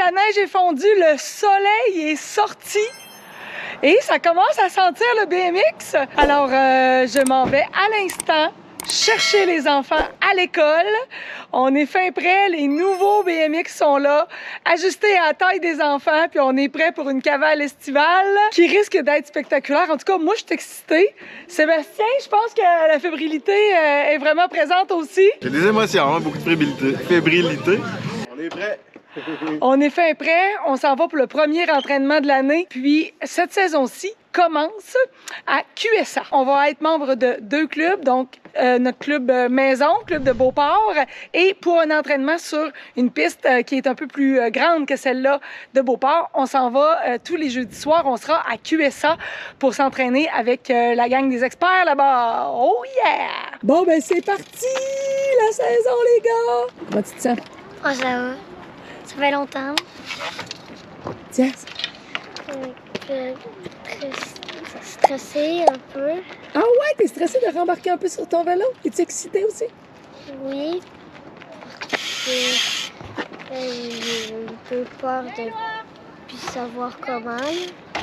la neige est fondue, le soleil est sorti et ça commence à sentir le BMX. Alors, je m'en vais à l'instant chercher les enfants à l'école. On est fin prêt, les nouveaux BMX sont là, ajustés à la taille des enfants, puis on est prêt pour une cavale estivale qui risque d'être spectaculaire. En tout cas, moi, je suis excitée. Sébastien, je pense que la fébrilité est vraiment présente aussi. J'ai des émotions, hein, beaucoup de fébrilité. On est prêt. On est fin prêt, on s'en va pour le premier entraînement de l'année. Puis cette saison-ci commence à QSA. On va être membre de 2 clubs, donc notre club maison, club de Beauport, et pour un entraînement sur une piste qui est un peu plus grande que celle-là de Beauport, on s'en va tous les jeudis soirs. On sera à QSA pour s'entraîner avec la gang des experts là-bas. Oh yeah! Bon, ben c'est parti, la saison, les gars! Comment tu te sens? Oh, ça va. Ça fait longtemps. Tiens. Stressé un peu. Ah ouais, t'es stressé de rembarquer un peu sur ton vélo? Es-tu excité aussi? Oui. J'ai un peu peur de plus savoir comment.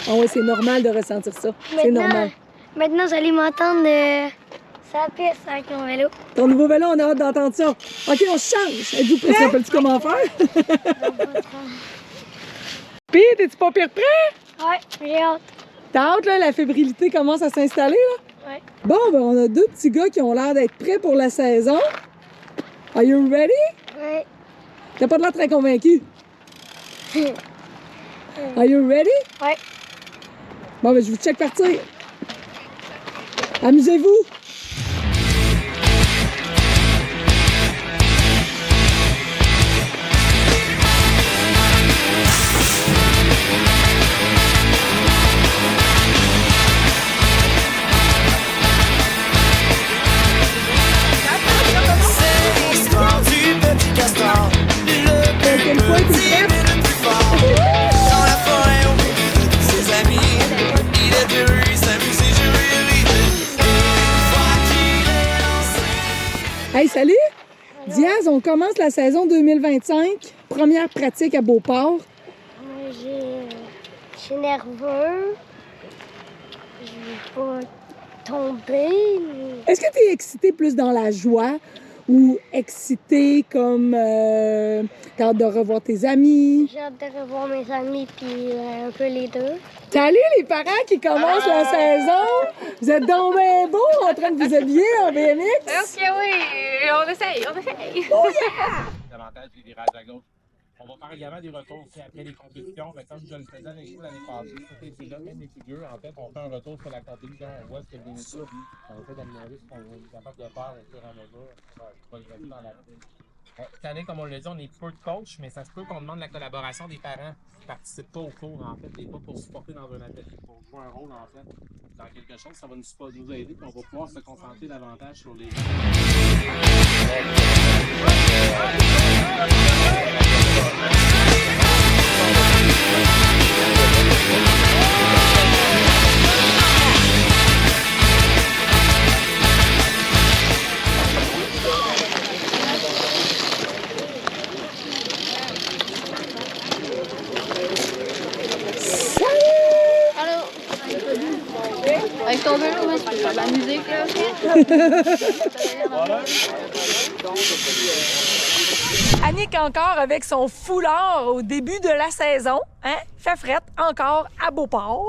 Ah ouais, c'est normal de ressentir ça. C'est normal. Maintenant, vous allez m'entendre sur la piste avec mon vélo. Ton nouveau vélo, on a hâte d'entendre ça. OK, on change. Êtes-vous prêt? Tu rappelles-tu comment faire? Puis, t'es-tu pas pire prêt? Ouais, j'ai hâte. T'as hâte, là? La fébrilité commence à s'installer, là? Ouais. Bon, ben, on a 2 petits gars qui ont l'air d'être prêts pour la saison. Are you ready? Ouais. T'as pas de l'air très convaincu. Are you ready? Ouais. Bon, ben, je vous check partir. Amusez-vous! Hey, salut! Diaz, on commence la saison 2025. Première pratique à Beauport. Je suis nerveux. Je vais pas tomber. Est-ce que tu es excité plus dans la joie ou excité comme t'as hâte de revoir tes amis? J'ai hâte de revoir mes amis puis un peu les deux. Salut les parents qui commencent la saison! Vous êtes donc bien beaux en train de vous habiller en BMX? Est-ce que oui? On essaye. Oh yeah! Davantage des virages à gauche. On va faire également des retours aussi après les compétitions. Mais comme je le faisais avec vous l'année passée, c'était là, même les figures. En fait, on fait un retour sur la compétition. On voit ce que bien sûr, on essaie d'améliorer ce qu'on est capable de faire au fur et à mesure. Progresser dans la vie. Cette année, comme on l'a dit, on est peu de coach, mais ça se peut qu'on demande la collaboration des parents qui ne participent pas au cours, en fait, et pas pour supporter dans un atelier, pour jouer un rôle, en fait, dans quelque chose. Ça va nous aider, puis on va pouvoir se concentrer davantage sur les... Avec ton vélo, tu peux faire de la musique, là. Annick encore avec son foulard au début de la saison, hein? Fait frette encore à Beauport.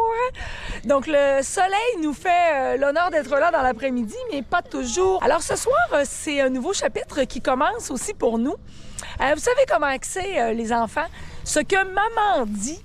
Donc le soleil nous fait l'honneur d'être là dans l'après-midi, mais pas toujours. Alors ce soir, c'est un nouveau chapitre qui commence aussi pour nous. Vous savez comment c'est les enfants? Ce que maman dit,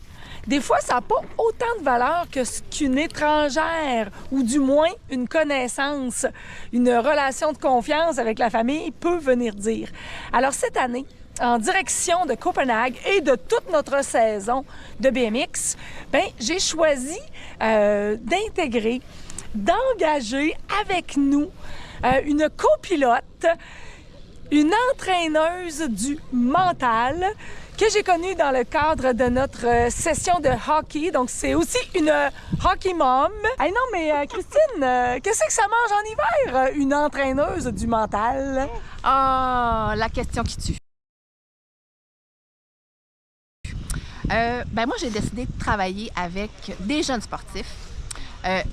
des fois, ça n'a pas autant de valeur que ce qu'une étrangère, ou du moins une connaissance, une relation de confiance avec la famille peut venir dire. Alors cette année, en direction de Copenhague et de toute notre saison de BMX, ben, j'ai choisi d'intégrer, d'engager avec nous une copilote, une entraîneuse du mental que j'ai connue dans le cadre de notre session de hockey. Donc, c'est aussi une hockey mom. Hey non, mais Christine, qu'est-ce que ça mange en hiver, une entraîneuse du mental? Ah, la question qui tue. Moi, j'ai décidé de travailler avec des jeunes sportifs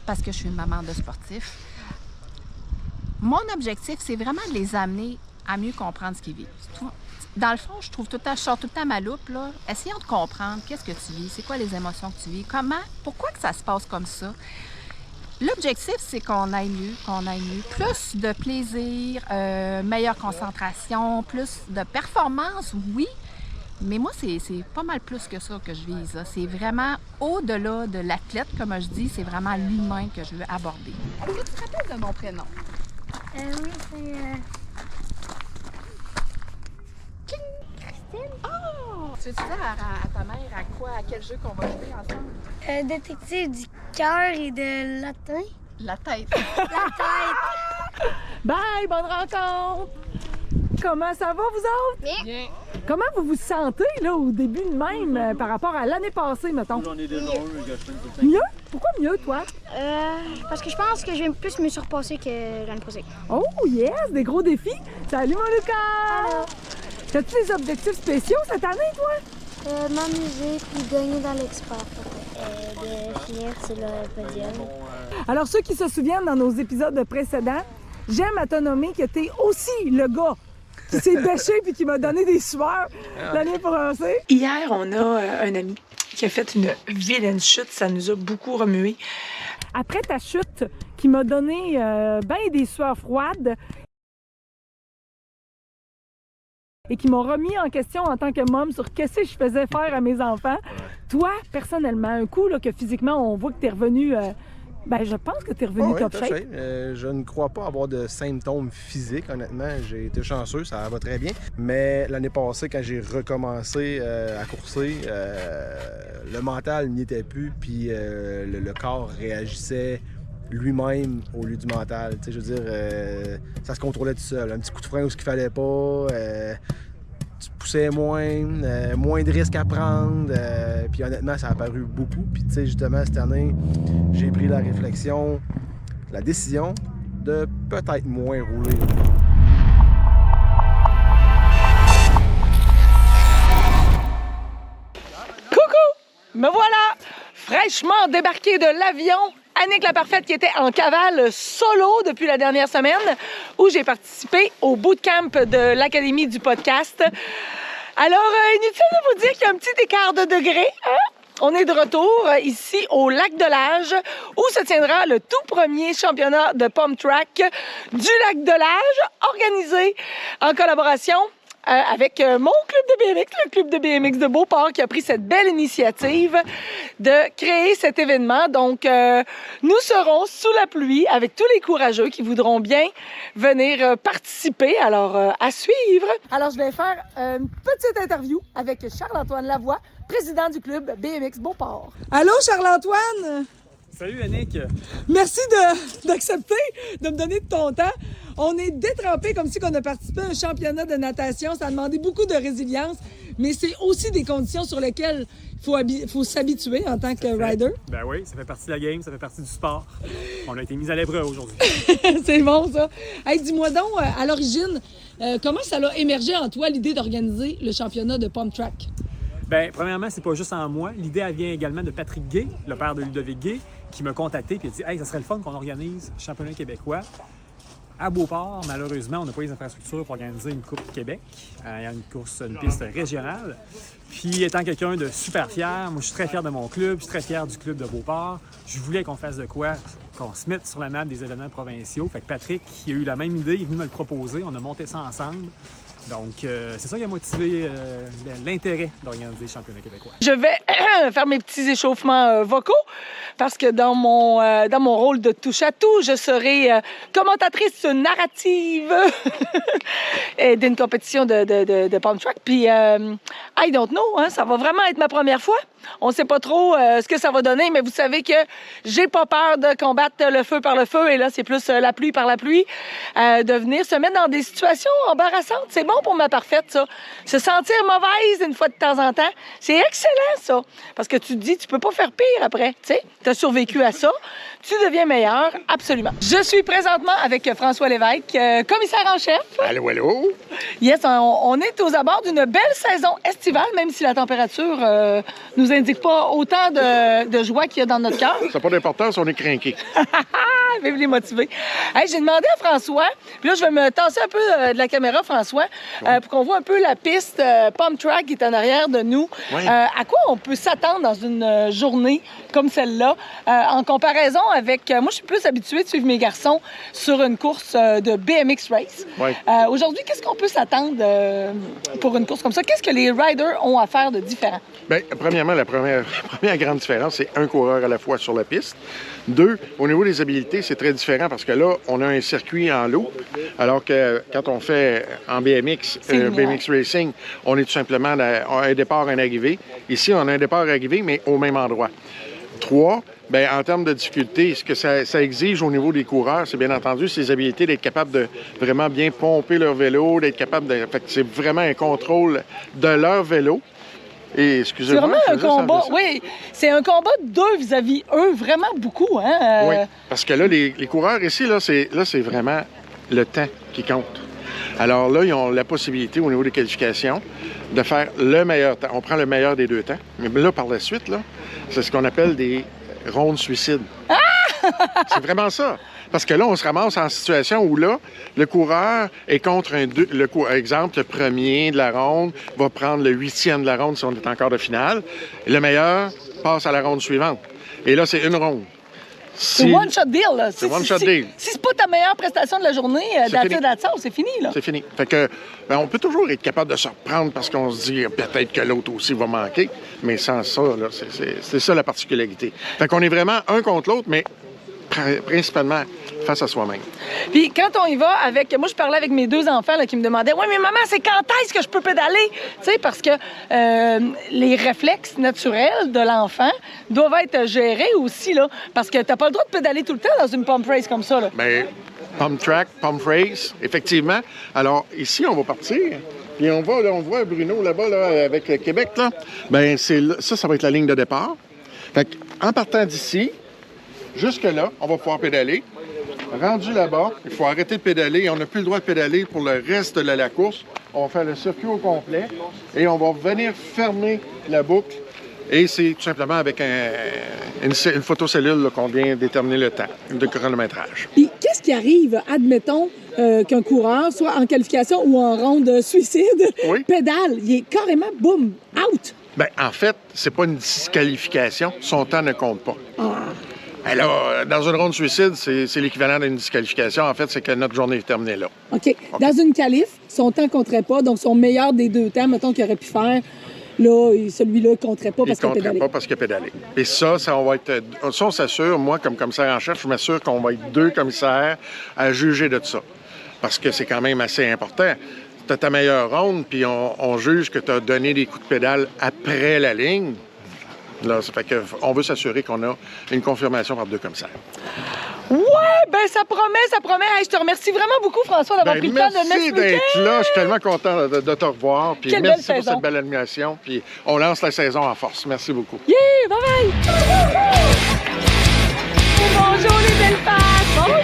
parce que je suis une maman de sportifs. Mon objectif, c'est vraiment de les amener à mieux comprendre ce qu'ils vivent. Dans le fond, je sors tout le temps ma loupe, là, essayons de comprendre qu'est-ce que tu vis, c'est quoi les émotions que tu vis, pourquoi que ça se passe comme ça. L'objectif, c'est qu'on aille mieux. Plus de plaisir, meilleure concentration, plus de performance, oui. Mais moi, c'est pas mal plus que ça que je vise. Là. C'est vraiment au-delà de l'athlète, comme je dis, c'est vraiment l'humain que je veux aborder. Est-ce que tu te rappelles de mon prénom? Oui, c'est Christine. Oh! Tu veux dire à ta mère à quel jeu qu'on va jouer ensemble? Détective du cœur et de latin. La tête. La tête. Bye, bonne rencontre! Comment ça va, vous autres? Bien. Comment vous vous sentez, là, au début de même, par rapport à l'année passée, mettons? J'en ai déjà Mieux? Pourquoi mieux, toi? Parce que je pense que je vais plus me surpasser que l'année passée. Oh, yes! Des gros défis! Salut, mon Lucas! T'as-tu des objectifs spéciaux cette année, toi? M'amuser puis gagner dans l'expert. De finir sur le podium. Alors, ceux qui se souviennent dans nos épisodes précédents, j'aime à te nommer que t'es aussi le gars qui s'est bêché puis qui m'a donné des sueurs l'année passée. Hier, on a un ami qui a fait une vilaine chute. Ça nous a beaucoup remué. Après ta chute, qui m'a donné ben des sueurs froides et qui m'ont remis en question en tant que môme sur qu'est-ce que je faisais faire à mes enfants. Toi, personnellement, un coup là, que physiquement, on voit que tu es revenu... je pense que tu es revenu top shape. Je ne crois pas avoir de symptômes physiques, honnêtement. J'ai été chanceux, ça va très bien. Mais l'année passée, quand j'ai recommencé à courser, le mental n'y était plus, puis le corps réagissait lui-même au lieu du mental. Tu sais, je veux dire, ça se contrôlait tout seul. Un petit coup de frein où ce qu'il fallait pas, tu poussais moins de risques à prendre. Puis honnêtement, ça a paru beaucoup. Puis tu sais, justement, cette année, j'ai pris la réflexion, la décision de peut-être moins rouler. Coucou! Me voilà! Fraîchement débarqué de l'avion. Annick la Parfaite qui était en cavale solo depuis la dernière semaine où j'ai participé au bootcamp de l'Académie du podcast. Alors, inutile de vous dire qu'il y a un petit écart de degré, hein? On est de retour ici au Lac de Lage où se tiendra le tout premier championnat de pump track du Lac de Lage organisé en collaboration avec mon club de BMX, le club de BMX de Beauport, qui a pris cette belle initiative de créer cet événement. Donc, nous serons sous la pluie avec tous les courageux qui voudront bien venir participer. Alors, à suivre. Alors, je vais faire une petite interview avec Charles-Antoine Lavoie, président du club BMX Beauport. Allô, Charles-Antoine? Salut Annick! Merci d'accepter de me donner de ton temps. On est détrempés comme si on a participé à un championnat de natation. Ça a demandé beaucoup de résilience, mais c'est aussi des conditions sur lesquelles il faut s'habituer en tant que rider. Ben oui, ça fait partie de la game, ça fait partie du sport. On a été mis à l'épreuve aujourd'hui. C'est bon, ça. Hey, dis-moi donc, à l'origine, comment ça a émergé en toi l'idée d'organiser le championnat de pump track? Bien, premièrement, c'est pas juste en moi. L'idée, elle vient également de Patrick Gay, le père de Ludovic Gay, qui m'a contacté et a dit « Hey, ça serait le fun qu'on organise le championnat québécois. » À Beauport, malheureusement, on n'a pas les infrastructures pour organiser une Coupe Québec. Il y a une piste régionale. Puis, étant quelqu'un de super fier, moi, je suis très fier de mon club, je suis très fier du club de Beauport. Je voulais qu'on fasse de quoi, qu'on se mette sur la map des événements provinciaux. Fait que Patrick, qui a eu la même idée, il est venu me le proposer. On a monté ça ensemble. Donc, c'est ça qui a motivé l'intérêt d'organiser le championnat québécois. Je vais faire mes petits échauffements vocaux parce que dans mon rôle de touche-à-tout, je serai commentatrice narrative d'une compétition de pump track. Puis, I don't know, hein, ça va vraiment être ma première fois. On ne sait pas trop ce que ça va donner, mais vous savez que j'ai pas peur de combattre le feu par le feu. Et là, c'est plus la pluie par la pluie. De venir se mettre dans des situations embarrassantes. C'est bon pour ma parfaite, ça. Se sentir mauvaise une fois de temps en temps, c'est excellent, ça. Parce que tu te dis, tu peux pas faire pire après. Tu sais, tu as survécu à ça. tu deviens meilleur, absolument. Je suis présentement avec François Lévesque, commissaire en chef. Allô, allô? Yes, on est aux abords d'une belle saison estivale, même si la température nous indique pas autant de joie qu'il y a dans notre cœur. Ça n'a pas d'importance, on est crinqués. Vive les motivés. Hey, j'ai demandé à François, puis là, je vais me tasser un peu de la caméra, François, pour qu'on voit un peu la piste Pump Track qui est en arrière de nous. Oui. À quoi on peut s'attendre dans une journée comme celle-là, en comparaison avec... moi, je suis plus habituée de suivre mes garçons sur une course de BMX Race. Oui. Aujourd'hui, qu'est-ce qu'on peut s'attendre pour une course comme ça? Qu'est-ce que les riders ont à faire de différent? Bien, premièrement, la première grande différence, c'est un coureur à la fois sur la piste. 2, au niveau des habiletés, c'est très différent parce que là, on a un circuit en loop, alors que quand on fait en BMX, BMX Racing, on est tout simplement un départ, un arrivée. Ici, on a un départ, arrivée, mais au même endroit. 3, bien, en termes de difficulté, ce que ça exige au niveau des coureurs, c'est bien entendu ces habiletés d'être capable de vraiment bien pomper leur vélo, d'être capable de... Fait que c'est vraiment un contrôle de leur vélo. Et excusez-moi, c'est vraiment un combat, oui, c'est un combat de deux vis-à-vis eux, vraiment beaucoup, hein? Oui, parce que là, les coureurs ici, là, c'est vraiment le temps qui compte. Alors là, ils ont la possibilité, au niveau des qualifications, de faire le meilleur temps. On prend le meilleur des deux temps. Mais là, par la suite, là, c'est ce qu'on appelle des rondes suicides. Ah! C'est vraiment ça. Parce que là, on se ramasse en situation où là, le coureur est contre exemple, le premier de la ronde va prendre le 8e de la ronde si on est encore de finale. Et le meilleur passe à la ronde suivante. Et là, c'est une ronde. C'est one-shot deal, là. C'est one-shot deal. Si c'est pas ta meilleure prestation de la journée, c'est fini, là. C'est fini. Fait que, ben, on peut toujours être capable de se reprendre parce qu'on se dit peut-être que l'autre aussi va manquer. Mais sans ça, là, c'est ça la particularité. Fait qu'on est vraiment un contre l'autre, mais principalement face à soi-même. Puis quand on y va avec... Moi, je parlais avec mes deux enfants là, qui me demandaient « Ouais, mais maman, c'est quand est-ce que je peux pédaler? » Tu sais, parce que les réflexes naturels de l'enfant doivent être gérés aussi, là, parce que t'as pas le droit de pédaler tout le temps dans une pump race comme ça, là. Bien, pump track, pump race, effectivement. Alors, ici, on va partir. Puis on voit Bruno là-bas, là, avec Québec, là. Bien, ça va être la ligne de départ. Fait qu'en partant d'ici, jusque-là, on va pouvoir pédaler. Rendu là-bas, il faut arrêter de pédaler. On n'a plus le droit de pédaler pour le reste de la course. On va faire le circuit au complet et on va venir fermer la boucle. Et c'est tout simplement avec une photocellule qu'on vient déterminer le temps de chronométrage. Puis qu'est-ce qui arrive, admettons, qu'un coureur, soit en qualification ou en ronde suicide, pédale, il est carrément, boum, out? Bien, en fait, c'est pas une disqualification. Son temps ne compte pas. Alors, dans une ronde suicide, c'est l'équivalent d'une disqualification. En fait, c'est que notre journée est terminée là. OK. Dans une qualif, son temps ne compterait pas, donc son meilleur des deux temps, mettons, qu'il aurait pu faire, là, celui-là ne compterait pas parce qu'il a pédalé. Il ne compterait pas parce qu'il a pédalé. Et ça, on va être... Ça, on s'assure, moi, comme commissaire en chef, je m'assure qu'on va être 2 commissaires à juger de ça. Parce que c'est quand même assez important. Tu as ta meilleure ronde, puis on juge que tu as donné des coups de pédale après la ligne. Là, ça fait qu'on veut s'assurer qu'on a une confirmation par 2 commissaires. Ouais, ben ça promet. Hey, je te remercie vraiment beaucoup, François, d'avoir pris le temps de Merci d'être là. Je suis tellement content de te revoir. Puis merci pour cette belle animation. Puis on lance la saison en force. Merci beaucoup. Yeah, bye-bye! Bonjour les belles faces! Bonjour!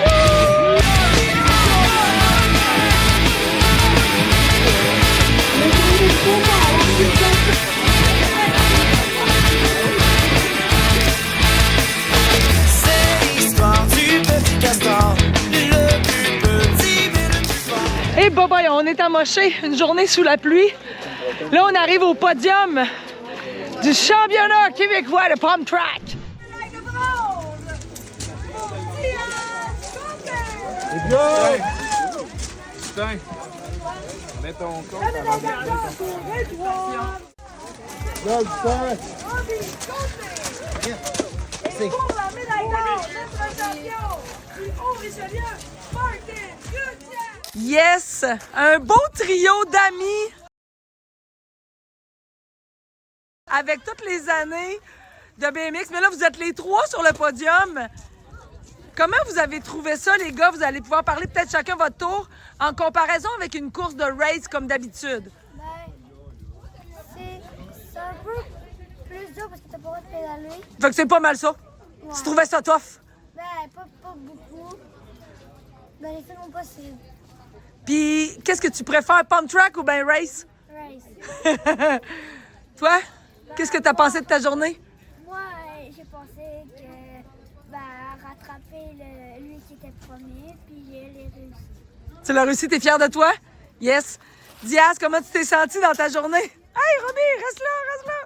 Et Boba, on est amoché, une journée sous la pluie. Là, on arrive au podium du championnat québécois de pump track. Putain, mets ton compte avant de Et pour la médaille d'or, notre champion, du Haut-Richelieu, Martin Gutiérrez. Yes! Un beau trio d'amis avec toutes les années de BMX. Mais là, vous êtes les 3 sur le podium. Comment vous avez trouvé ça, les gars? Vous allez pouvoir parler peut-être chacun votre tour en comparaison avec une course de race comme d'habitude. C'est un peu plus dur parce que t'as pas le droit de pédaler. Fait que c'est pas mal ça. Ouais. Tu trouvais ça tough? Ben, pas beaucoup. Mais j'ai fait mon possible. Puis, qu'est-ce que tu préfères, pump track ou ben race? Race. Toi, qu'est-ce que tu as pensé de ta journée? Moi, j'ai pensé que rattraper lui qui était premier, puis il est réussi. Tu l'as réussi, t'es fière de toi? Yes. Diaz, comment tu t'es senti dans ta journée? Hey, Romy, reste là, reste là!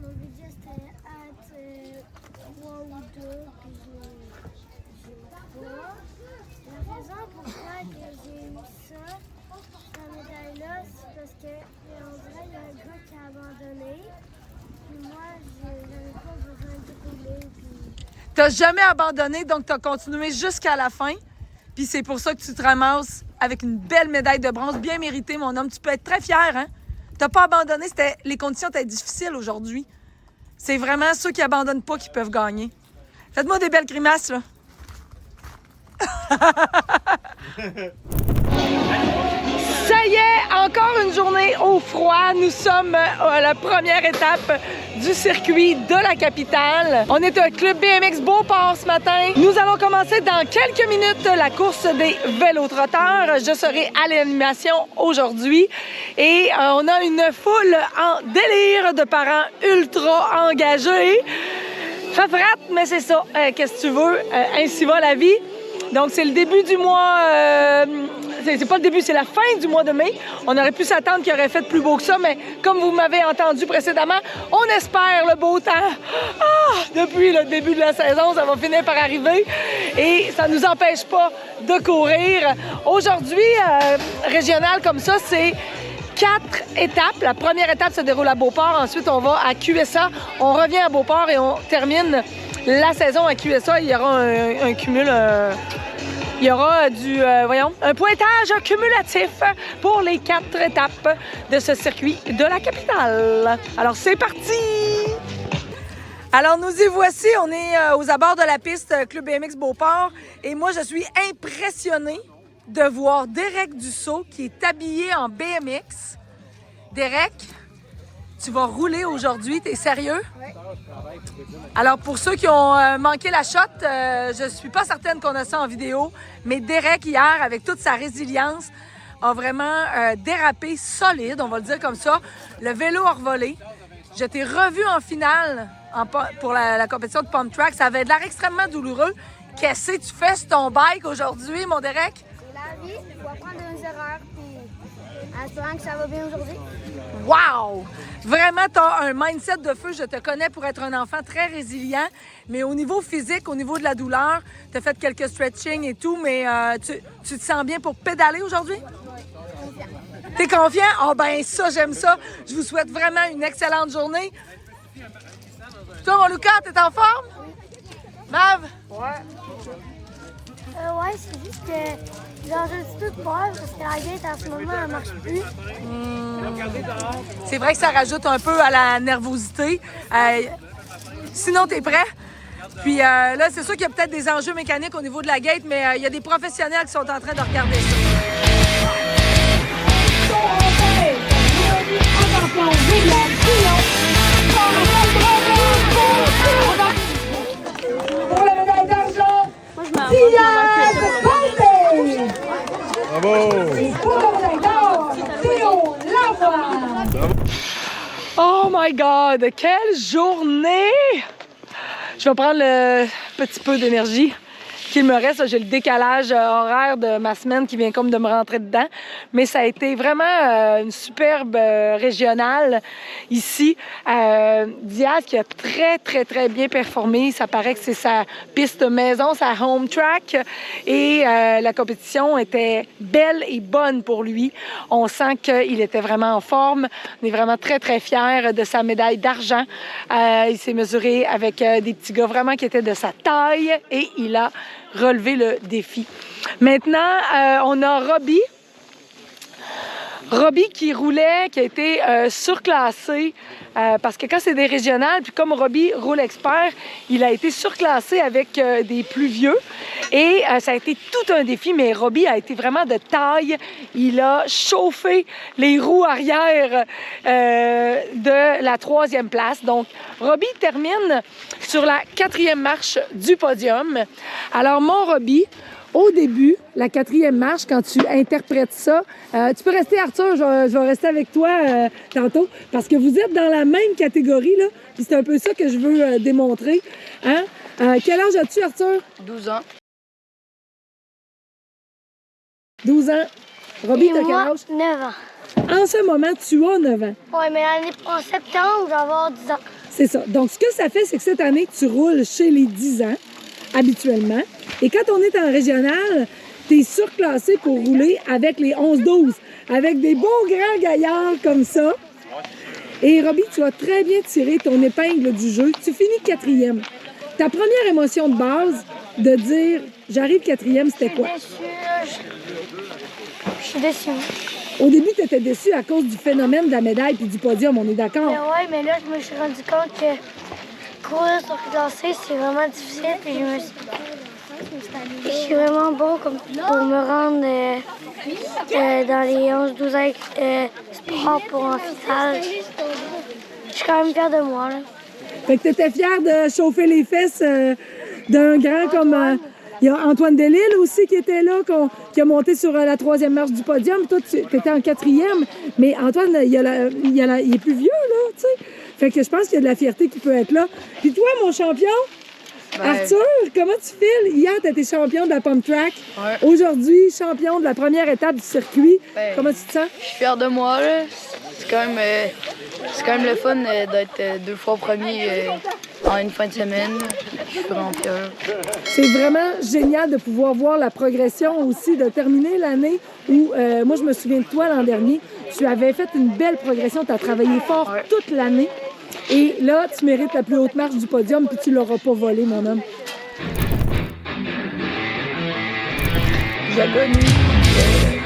Mon budget c'était entre 3 ou 2, puis j'ai pas. La raison pourquoi j'ai eu ça, cette médaille-là, c'est parce que on dirait qu'il y a un gars qui a abandonné. Puis moi, j'avais pas besoin de rouler. T'as jamais abandonné, donc t'as continué jusqu'à la fin. Puis c'est pour ça que tu te ramasses avec une belle médaille de bronze, bien méritée, mon homme. Tu peux être très fier, hein? T'as pas abandonné, les conditions étaient difficiles aujourd'hui. C'est vraiment ceux qui abandonnent pas qui peuvent gagner. Faites-moi des belles grimaces, là. Ça y est, encore une journée au froid. Nous sommes à la première étape du circuit de la capitale. On est au club BMX Beauport ce matin. Nous allons commencer dans quelques minutes la course des vélotrotteurs. Je serai à l'animation aujourd'hui et on a une foule en délire de parents ultra engagés. Fait frette, mais c'est ça. Qu'est-ce que tu veux? Ainsi va la vie. Donc, c'est le début du mois... c'est pas le début, c'est la fin du mois de mai. On aurait pu s'attendre qu'il aurait fait plus beau que ça, mais comme vous m'avez entendu précédemment, on espère le beau temps. Depuis le début de la saison, ça va finir par arriver et ça ne nous empêche pas de courir. Aujourd'hui, régional comme ça, c'est 4 étapes. La première étape se déroule à Beauport. Ensuite, on va à QSA. On revient à Beauport et on termine la saison à QSA. Il y aura un cumul... Il y aura un pointage cumulatif pour les 4 étapes de ce circuit de la capitale. Alors, c'est parti! Alors, nous y voici. On est aux abords de la piste Club BMX Beauport. Et moi, je suis impressionnée de voir Derek Dussault qui est habillé en BMX. Derek, tu vas rouler aujourd'hui. T'es sérieux? Oui. Alors, pour ceux qui ont manqué la shot, je suis pas certaine qu'on a ça en vidéo, mais Derek, hier, avec toute sa résilience, a vraiment dérapé solide, on va le dire comme ça. Le vélo a revolé. Je t'ai revu en finale pour la compétition de pump track. Ça avait l'air extrêmement douloureux. Qu'est-ce que tu fais sur ton bike aujourd'hui, mon Derek? C'est la vie, il faut apprendre des erreurs, puis en espérant que ça va bien aujourd'hui. Wow! Vraiment, tu as un mindset de feu. Je te connais pour être un enfant très résilient, mais au niveau physique, au niveau de la douleur, tu as fait quelques stretching et tout, mais tu te sens bien pour pédaler aujourd'hui? Oui. T'es confiant? Ah ben ça, j'aime ça. Je vous souhaite vraiment une excellente journée. Toi, mon Lucas, t'es en forme? Oui. Mav? Ouais, c'est juste que j'ai un petit peu peur parce que la gate en ce moment, elle marche plus. C'est vrai que ça rajoute un peu à la nervosité. Sinon, t'es prêt? Puis là, c'est sûr qu'il y a peut-être des enjeux mécaniques au niveau de la gate, mais il y a des professionnels qui sont en train de regarder ça. Pour la médaille d'argent, Diaz Baldé! Bravo! Pour la médaille d'or, Théo Lavoie! Oh my God! Quelle journée! Je vais prendre le petit peu d'énergie qu'il me reste. J'ai le décalage horaire de ma semaine qui vient comme de me rentrer dedans. Mais ça a été vraiment une superbe régionale ici. Diaz qui a très bien performé. Ça paraît que c'est sa piste maison, sa home track. Et la compétition était belle et bonne pour lui. On sent qu'il était vraiment en forme. On est vraiment très fiers de sa médaille d'argent. Il s'est mesuré avec des petits gars vraiment qui étaient de sa taille et il a relevé le défi. Maintenant, on a Robbie. Robbie qui roulait, qui a été surclassé parce que quand c'est des régionales, puis comme Robbie roule expert, il a été surclassé avec des plus vieux. Et ça a été tout un défi, mais Robbie a été vraiment de taille. Il a chauffé les roues arrière de la 3e place. Donc, Robbie termine sur la 4e marche du podium. Alors, mon Robbie, au début, la 4e marche, quand tu interprètes ça, tu peux rester, Arthur, je vais rester avec toi tantôt, parce que vous êtes dans la même catégorie, là, puis c'est un peu ça que je veux démontrer. Hein? Quel âge as-tu, Arthur? 12 ans. 12 ans. Robbie, Et t'as quel moi, âge? 9 ans. En ce moment, tu as 9 ans. Oui, mais en septembre, je vais avoir 10 ans. C'est ça. Donc, ce que ça fait, c'est que cette année, tu roules chez les 10 ans, habituellement. Et quand on est en régional, tu es surclassé pour rouler avec les 11-12, avec des beaux grands gaillards comme ça. Et Robbie, tu as très bien tiré ton épingle du jeu. Tu finis 4e. Ta première émotion de base, de dire « j'arrive 4e », c'était quoi? Je suis déçue. Au début, tu étais déçu à cause du phénomène de la médaille puis du podium, on est d'accord? Mais ouais, mais là, je me suis rendu compte que courir sur classé, c'est vraiment difficile. Puis je suis vraiment bon comme pour me rendre dans les 11-12 sports pour un final. Je suis quand même fière de moi. Là. Fait que tu étais fière de chauffer les fesses d'un grand comme... il y a Antoine Delille aussi qui était là, qui a monté sur la 3e marche du podium. Toi, tu étais en 4e. Mais Antoine, il est plus vieux, là, tu sais. Fait que je pense qu'il y a de la fierté qui peut être là. Puis toi, mon champion, Arthur, comment tu files? Hier, tu étais champion de la pump track. Ouais. Aujourd'hui, champion de la première étape du circuit. Comment tu te sens? Je suis fier de moi, là. C'est quand même le fun d'être 2 fois premier en une fin de semaine. Je suis vraiment fier. C'est vraiment génial de pouvoir voir la progression aussi, de terminer l'année où, moi, je me souviens de toi l'an dernier, tu avais fait une belle progression, tu as travaillé fort toute l'année. Et là, tu mérites la plus haute marche du podium, puis tu l'auras pas volé, mon homme. J'ai connu